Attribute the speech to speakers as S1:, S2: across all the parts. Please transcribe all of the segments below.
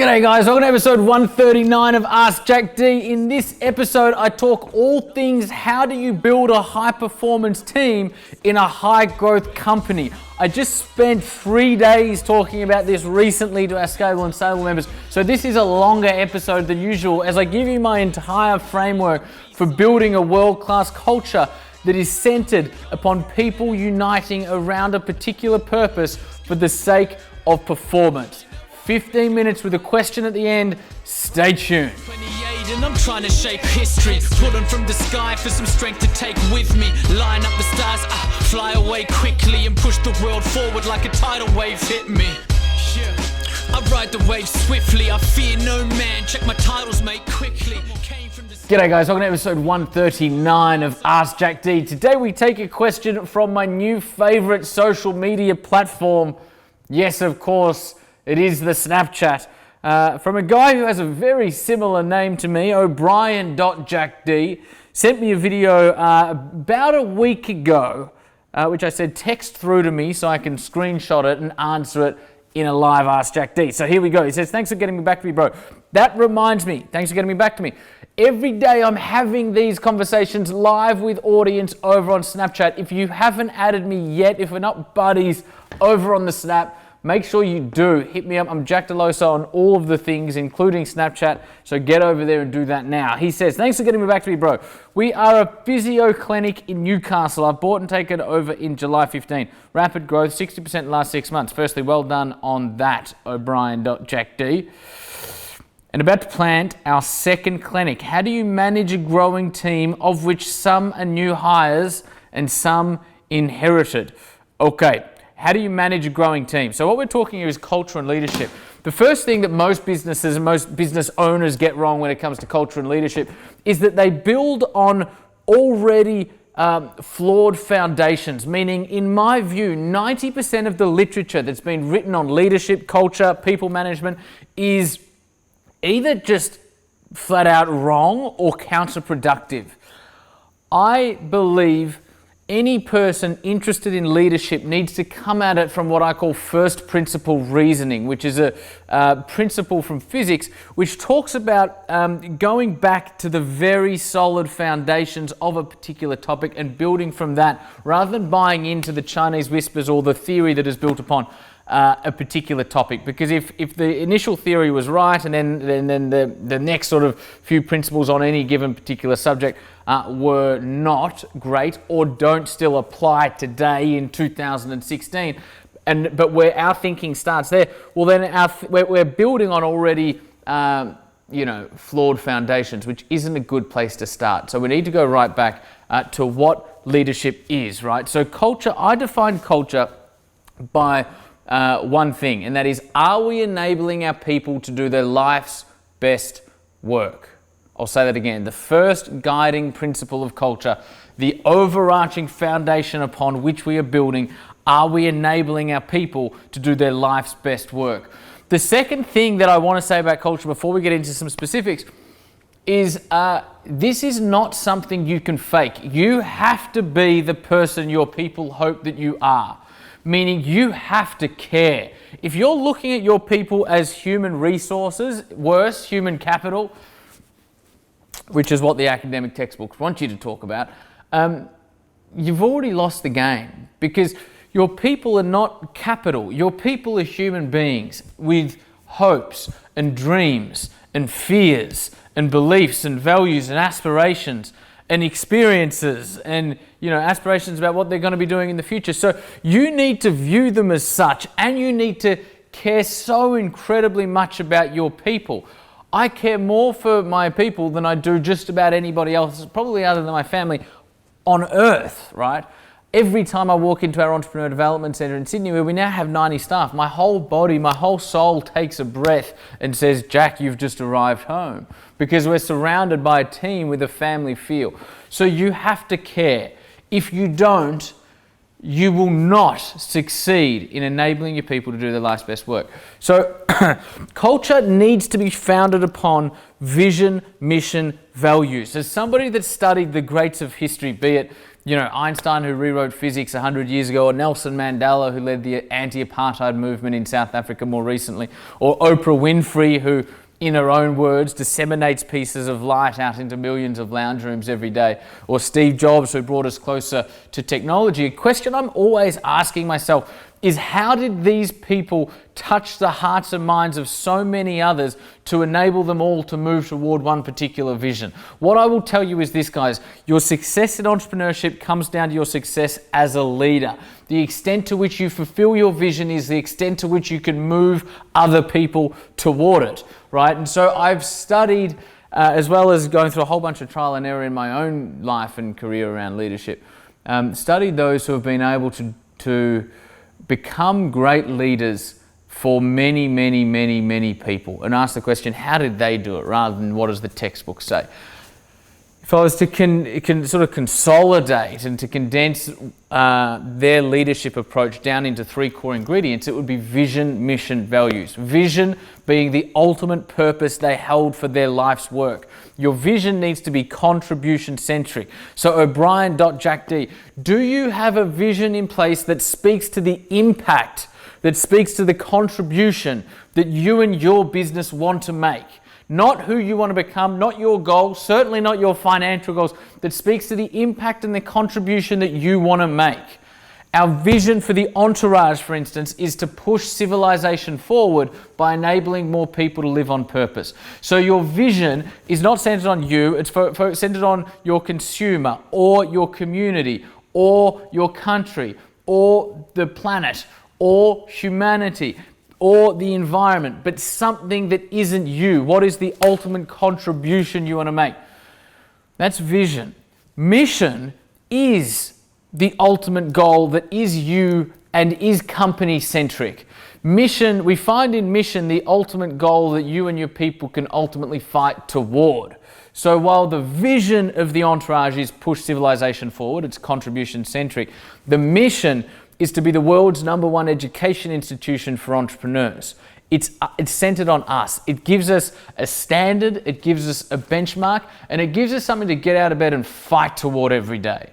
S1: G'day guys, welcome to episode 139 of Ask Jack D. In this episode, I talk all things how do you build a high performance team in a high growth company. I just spent 3 days talking about this recently to our Scalable and Saleable members. So this is a longer episode than usual as I give you my entire framework for building a world-class culture that is centered upon people uniting around a particular purpose for the sake of performance. 15 minutes with a question at the end. Stay tuned.
S2: 28 and I'm trying to shape history, pulling from the sky for some strength to take with me. Line up the stars, fly away quickly and push the world forward like a tidal wave hit me. Yeah. I ride the wave swiftly, I fear no man. Check my titles, mate, quickly.
S1: G'day guys, welcome to episode 139 of Ask Jack D. Today we take a question from my new favorite social media platform. Yes, of course, it is the Snapchat. From a guy who has a very similar name to me, O'Brien.JackD, sent me a video about a week ago, which I said text through to me so I can screenshot it and answer it in a live Ask Jack D. So here we go. He says, thanks for getting me back to me, bro. That reminds me, thanks for getting me back to me. Every day I'm having these conversations live with audience over on Snapchat. If you haven't added me yet, if we're not buddies over on the Snap, make sure you do. Hit me up. I'm Jack Delosa on all of the things, including Snapchat. So get over there and do that now. He says, thanks for getting me back to me, bro. We are a physio clinic in Newcastle. I've bought and taken over in July 15. Rapid growth, 60% in the last 6 months. Firstly, well done on that, O'Brien.JackD. And about to plant our second clinic. How do you manage a growing team of which some are new hires and some inherited? Okay. How do you manage a growing team? So what we're talking here is culture and leadership. The first thing that most businesses and most business owners get wrong when it comes to culture and leadership is that they build on already flawed foundations, meaning, in my view, 90% of the literature that's been written on leadership, culture, people management is either just flat out wrong or counterproductive. I believe any person interested in leadership needs to come at it from what I call first principle reasoning, which is a principle from physics, which talks about going back to the very solid foundations of a particular topic and building from that, rather than buying into the Chinese whispers or the theory that is built upon a particular topic. Because if the initial theory was right and then the next sort of few principles on any given particular subject were not great or don't still apply today in 2016, but where our thinking starts there, well then we're building on already flawed foundations, which isn't a good place to start. So we need to go right back to what leadership is, right? So culture, I define culture by one thing, and that is, are we enabling our people to do their life's best work? I'll say that again. The first guiding principle of culture, the overarching foundation upon which we are building, are we enabling our people to do their life's best work? The second thing that I want to say about culture before we get into some specifics is this is not something you can fake. You have to be the person your people hope that you are. Meaning you have to care. If you're looking at your people as human resources, worse, human capital, which is what the academic textbooks want you to talk about, you've already lost the game, because your people are not capital. Your people are human beings with hopes and dreams and fears and beliefs and values and aspirations and experiences and aspirations about what they're going to be doing in the future. So you need to view them as such, and you need to care so incredibly much about your people. I care more for my people than I do just about anybody else, probably other than my family, on earth, right? Every time I walk into our Entrepreneur Development Centre in Sydney, where we now have 90 staff, my whole body, my whole soul takes a breath and says, Jack, you've just arrived home. Because we're surrounded by a team with a family feel. So you have to care. If you don't, you will not succeed in enabling your people to do their life's best work. So culture needs to be founded upon vision, mission, values. As somebody that studied the greats of history, be it Einstein, who rewrote physics 100 years ago, or Nelson Mandela, who led the anti-apartheid movement in South Africa more recently, or Oprah Winfrey, who, in her own words, disseminates pieces of light out into millions of lounge rooms every day, or Steve Jobs, who brought us closer to technology. A question I'm always asking myself is, how did these people touch the hearts and minds of so many others to enable them all to move toward one particular vision? What I will tell you is this, guys: your success in entrepreneurship comes down to your success as a leader. The extent to which you fulfill your vision is the extent to which you can move other people toward it, right? And so I've studied, as well as going through a whole bunch of trial and error in my own life and career around leadership, studied those who have been able to become great leaders for many, many, many, many people, and ask the question, how did they do it, rather than what does the textbook say? If I was to sort of consolidate and to condense their leadership approach down into 3 core ingredients, it would be vision, mission, values. Vision being the ultimate purpose they held for their life's work. Your vision needs to be contribution-centric. So O'Brien.JackD, do you have a vision in place that speaks to the impact, that speaks to the contribution that you and your business want to make? Not who you want to become, not your goals, certainly not your financial goals, that speaks to the impact and the contribution that you want to make. Our vision for the Entourage, for instance, is to push civilization forward by enabling more people to live on purpose. So your vision is not centered on you, it's centered on your consumer or your community or your country or the planet or humanity or the environment, but something that isn't you. What is the ultimate contribution you want to make? That's vision. Mission is the ultimate goal that is you and is company-centric. Mission, we find in mission the ultimate goal that you and your people can ultimately fight toward. So while the vision of the Entourage is push civilization forward, it's contribution-centric, the mission is to be the world's #1 education institution for entrepreneurs. It's centered on us. It gives us a standard, it gives us a benchmark, and it gives us something to get out of bed and fight toward every day.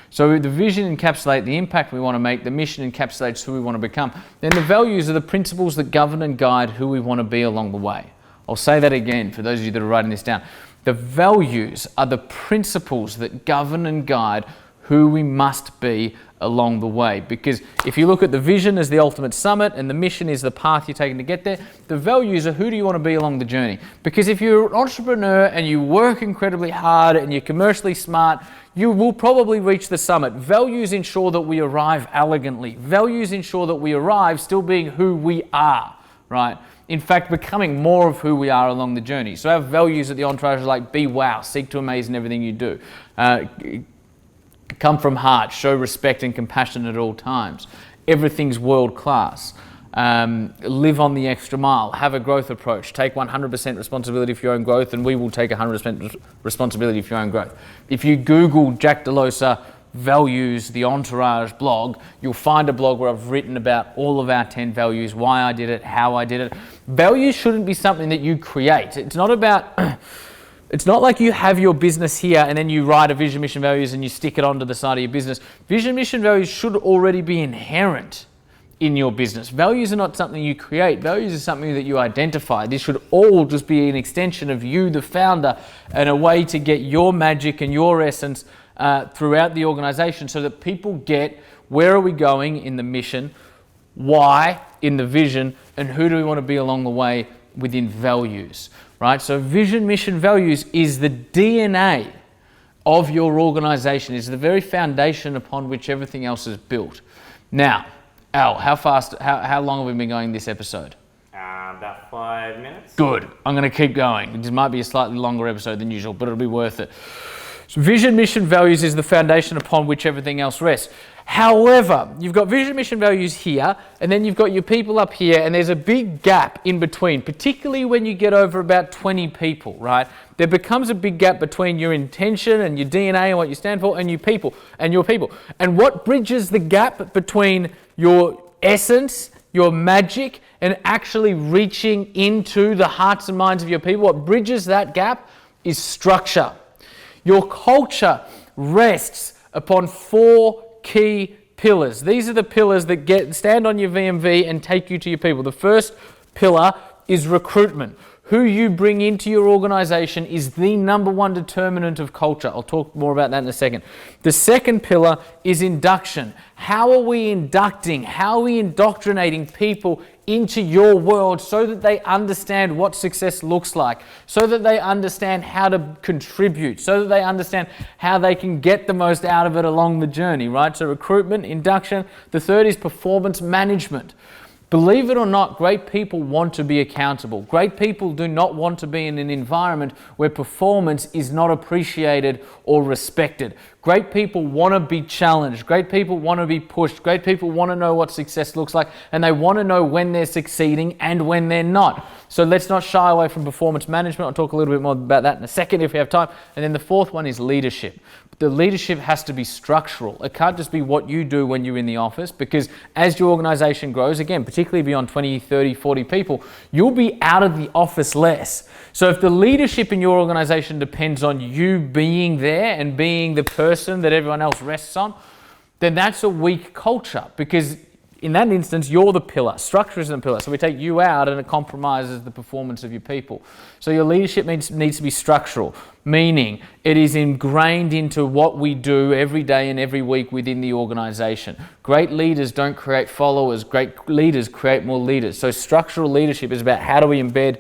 S1: So the vision encapsulates the impact we want to make, the mission encapsulates who we want to become. Then the values are the principles that govern and guide who we want to be along the way. I'll say that again for those of you that are writing this down. The values are the principles that govern and guide who we must be along the way. Because if you look at the vision as the ultimate summit and the mission is the path you're taking to get there, the values are who do you want to be along the journey. Because if you're an entrepreneur and you work incredibly hard and you're commercially smart, you will probably reach the summit. Values ensure that we arrive elegantly. Values ensure that we arrive still being who we are, right? In fact, becoming more of who we are along the journey. So our values at the Entourage are like, be wow, seek to amaze in everything you do. Come from heart, show respect and compassion at all times. Everything's world class. Live on the extra mile, have a growth approach, take 100% responsibility for your own growth, and we will take 100% responsibility for your own growth. If you Google Jack Delosa values, the Entourage blog, you'll find a blog where I've written about all of our 10 values, why I did it, how I did it. Values shouldn't be something that you create. It's not about... It's not like you have your business here and then you write a vision, mission, values and you stick it onto the side of your business. Vision, mission, values should already be inherent in your business. Values are not something you create. Values are something that you identify. This should all just be an extension of you, the founder, and a way to get your magic and your essence throughout the organization so that people get where are we going in the mission, why in the vision, and who do we want to be along the way within values. Right? So vision, mission, values is the DNA of your organization. It's the very foundation upon which everything else is built. Now, Al, how long have we been going this episode?
S3: About 5 minutes.
S1: Good. I'm going to keep going. This might be a slightly longer episode than usual, but it'll be worth it. So vision, mission, values is the foundation upon which everything else rests. However, you've got vision, mission, values here, and then you've got your people up here, and there's a big gap in between, particularly when you get over about 20 people, right? There becomes a big gap between your intention and your DNA and what you stand for and your people. And what bridges the gap between your essence, your magic, and actually reaching into the hearts and minds of your people, what bridges that gap is structure. Your culture rests upon 4 key pillars. These are the pillars that stand on your VMV and take you to your people. The first pillar is recruitment. Who you bring into your organization is the number one determinant of culture. I'll talk more about that in a second. The second pillar is induction. How are we inducting? How are we indoctrinating people into your world so that they understand what success looks like, so that they understand how to contribute, so that they understand how they can get the most out of it along the journey, right? So recruitment, induction. The third is performance management. Believe it or not, great people want to be accountable. Great people do not want to be in an environment where performance is not appreciated or respected. Great people want to be challenged. Great people want to be pushed. Great people want to know what success looks like, and they want to know when they're succeeding and when they're not. So let's not shy away from performance management. I'll talk a little bit more about that in a second if we have time. And then the fourth one is leadership. The leadership has to be structural. It can't just be what you do when you're in the office, because as your organization grows, again, particularly beyond 20, 30, 40 people, you'll be out of the office less. So if the leadership in your organization depends on you being there and being the person that everyone else rests on, then that's a weak culture, because in that instance, you're the pillar. Structure isn't a pillar. So we take you out and it compromises the performance of your people. So your leadership needs to be structural, meaning it is ingrained into what we do every day and every week within the organization. Great leaders don't create followers. Great leaders create more leaders. So structural leadership is about how do we embed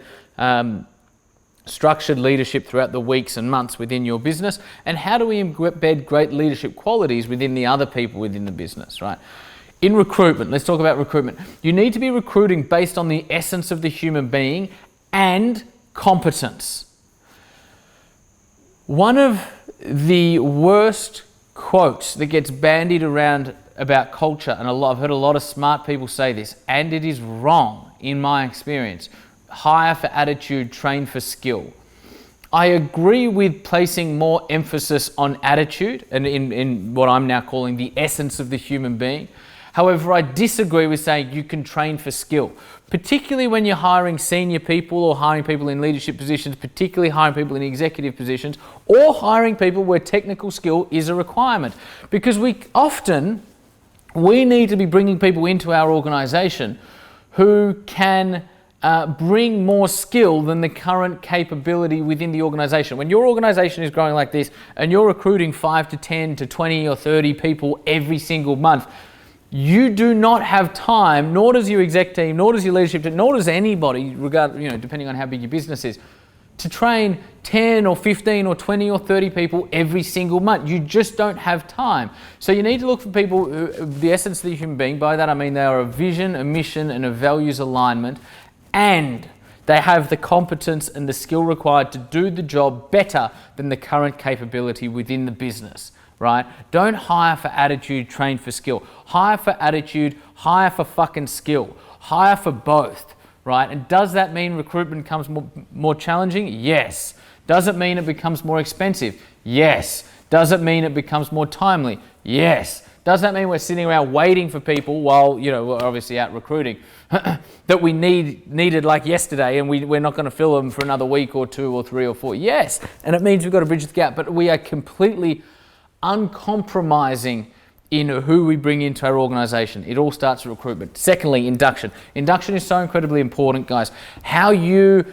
S1: structured leadership throughout the weeks and months within your business, and how do we embed great leadership qualities within the other people within the business, right? In recruitment, let's talk about recruitment. You need to be recruiting based on the essence of the human being and competence. One of the worst quotes that gets bandied around about culture, and I've heard a lot of smart people say this, and it is wrong in my experience: hire for attitude, train for skill. I agree with placing more emphasis on attitude and in what I'm now calling the essence of the human being. However, I disagree with saying you can train for skill, particularly when you're hiring senior people or hiring people in leadership positions, particularly hiring people in executive positions, or hiring people where technical skill is a requirement. Because we need to be bringing people into our organization who can bring more skill than the current capability within the organization. When your organization is growing like this and you're recruiting 5 to 10 to 20 or 30 people every single month, you do not have time, nor does your exec team, nor does your leadership team, nor does anybody, depending on how big your business is, to train 10 or 15 or 20 or 30 people every single month. You just don't have time. So you need to look for people who, the essence of the human being, by that I mean they are a vision, a mission, and a values alignment, and they have the competence and the skill required to do the job better than the current capability within the business. Right? Don't hire for attitude, train for skill. Hire for attitude, hire for fucking skill. Hire for both, right? And does that mean recruitment becomes more challenging? Yes. Does it mean it becomes more expensive? Yes. Does it mean it becomes more timely? Yes. Does that mean we're sitting around waiting for people while, we're obviously out recruiting that we needed like yesterday, and we're not going to fill them for another week or 2 or 3 or 4? Yes. And it means we've got to bridge the gap, but we are completely uncompromising in who we bring into our organization. It all starts with recruitment. Secondly, induction. Induction is so incredibly important, guys. How you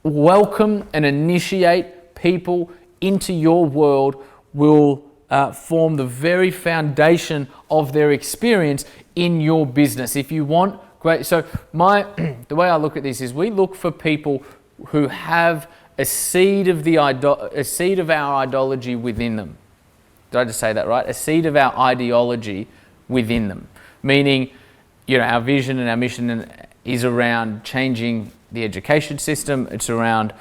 S1: welcome and initiate people into your world will form the very foundation of their experience in your business. If you want great, so the way I look at this is we look for people who have a seed of our ideology within them. Did I just say that right? A seed of our ideology within them. Meaning, our vision and our mission is around changing the education system. It's around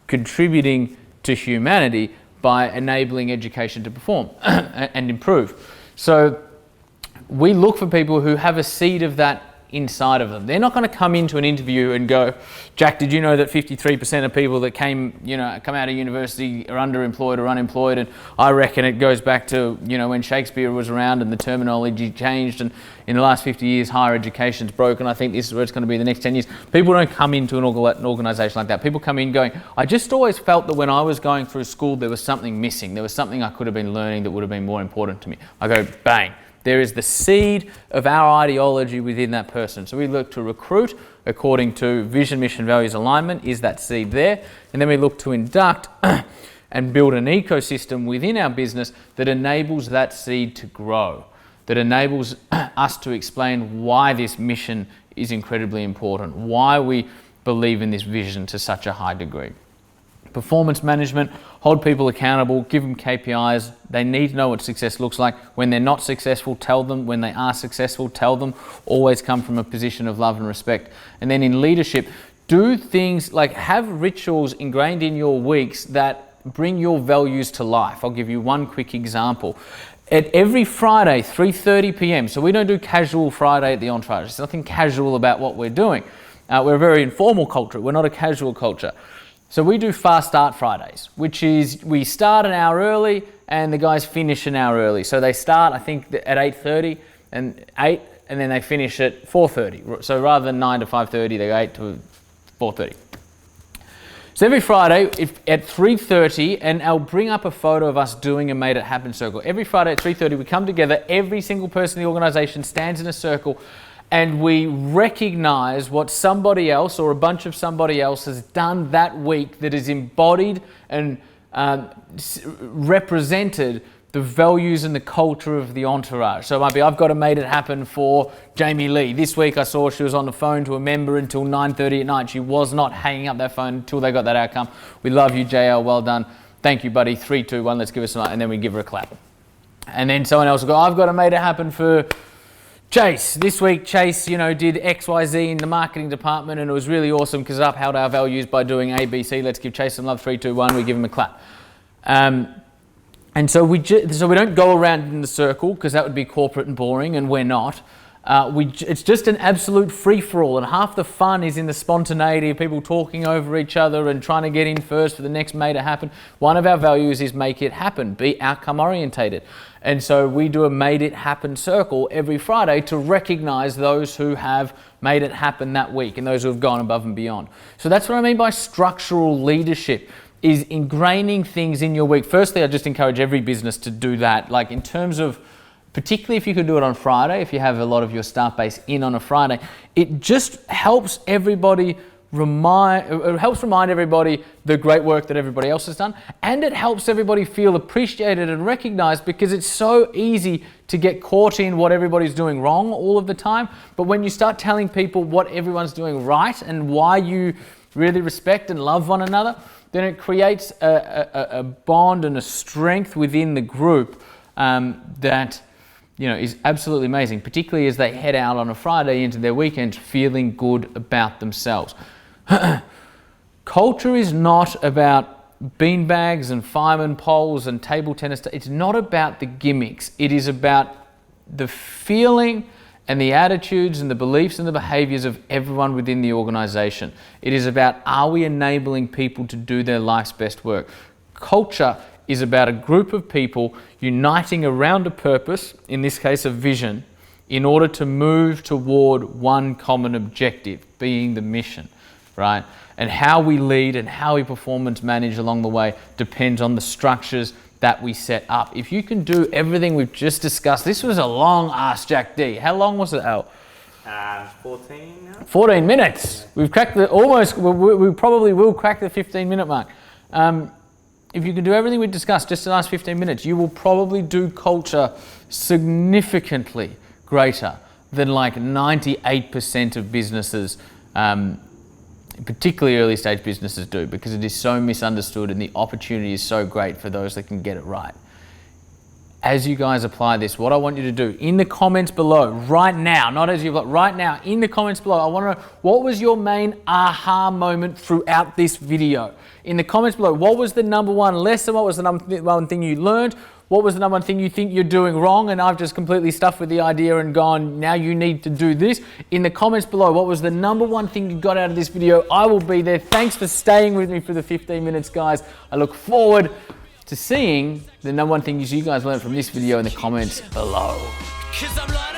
S1: contributing to humanity by enabling education to perform and improve. So we look for people who have a seed of that inside of them. They're not going to come into an interview and go, Jack, did you know that 53% of people that come out of university are underemployed or unemployed? And I reckon it goes back to, when Shakespeare was around and the terminology changed, and in the last 50 years, higher education's broken. I think this is where it's going to be the next 10 years. People don't come into an organisation like that. People come in going, I just always felt that when I was going through school, there was something missing. There was something I could have been learning that would have been more important to me. I go, bang. There is the seed of our ideology within that person. So we look to recruit according to vision, mission, values, alignment. Is that seed there? And then we look to induct and build an ecosystem within our business that enables that seed to grow, that enables us to explain why this mission is incredibly important, why we believe in this vision to such a high degree. Performance management, hold people accountable, give them KPIs. They need to know what success looks like. When they're not successful, tell them. When they are successful, tell them. Always come from a position of love and respect. And then in leadership, do things like have rituals ingrained in your weeks that bring your values to life. I'll give you one quick example. At every Friday, 3:30 p.m., so we don't do casual Friday at the Entourage. There's nothing casual about what we're doing. We're a very informal culture. We're not a casual culture. So we do fast start Fridays, which is we start an hour early and the guys finish an hour early. So they start, I think, at 8:30 and then they finish at 4:30. So rather than 9 to 5:30, they go 8 to 4:30. So every Friday at 3:30, and I'll bring up a photo of us doing a Made It Happen circle. Every Friday at 3:30, we come together, every single person in the organization stands in a circle, and we recognize what somebody else or a bunch of somebody else has done that week that has embodied and represented the values and the culture of the Entourage. So it might be, I've got a Made It Happen for Jamie Lee. This week I saw she was on the phone to a member until 9:30 at night. She was not hanging up that phone until they got that outcome. We love you, JL, well done. Thank you, buddy. 3, 2, 1, let's give us some, and then we give her a clap. And then someone else will go, I've got a Made It Happen for Chase. This week Chase, did XYZ in the marketing department, and it was really awesome because it upheld our values by doing ABC. Let's give Chase some love. 3, 2, 1, we give him a clap. And so we don't go around in the circle because that would be corporate and boring, and we're not. It's just an absolute free-for-all, and half the fun is in the spontaneity of people talking over each other and trying to get in first for the next Made It Happen. One of our values is make it happen, be outcome orientated. And so we do a Made It Happen circle every Friday to recognize those who have made it happen that week and those who have gone above and beyond. So that's what I mean by structural leadership, is ingraining things in your week. Firstly, I just encourage every business to do that, like in terms of, particularly if you could do it on Friday, if you have a lot of your staff base in on a Friday, it just helps everybody remind everybody the great work that everybody else has done, and it helps everybody feel appreciated and recognized, because it's so easy to get caught in what everybody's doing wrong all of the time. But when you start telling people what everyone's doing right and why you really respect and love one another, then it creates a bond and a strength within the group that is absolutely amazing, particularly as they head out on a Friday into their weekend feeling good about themselves. Culture is not about beanbags and fireman poles and table tennis. It's not about the gimmicks. It is about the feeling and the attitudes and the beliefs and the behaviors of everyone within the organization. It is about, are we enabling people to do their life's best work? Culture is about a group of people uniting around a purpose, in this case a vision, in order to move toward one common objective, being the mission, right? And how we lead and how we performance manage along the way depends on the structures that we set up. If you can do everything we've just discussed, this was a long Ask Jack D. How long was it, Al?
S3: 14 now?
S1: 14 minutes. We've cracked we probably will crack the 15-minute mark. If you can do everything we discussed just in the last 15 minutes, you will probably do culture significantly greater than like 98% of businesses, particularly early stage businesses, do, because it is so misunderstood and the opportunity is so great for those that can get it right. As you guys apply this, what I want you to do in the comments below right now, not as you've got right now, in the comments below, I want to know, what was your main aha moment throughout this video? In the comments below, what was the number one lesson? What was the number one thing you learned? What was the number one thing you think you're doing wrong and I've just completely stuffed with the idea and gone, now you need to do this? In the comments below, what was the number one thing you got out of this video? I will be there. Thanks for staying with me for the 15 minutes, guys. I look forward to seeing the number one thing you guys learned from this video in the comments below.
S2: 'Cause I'm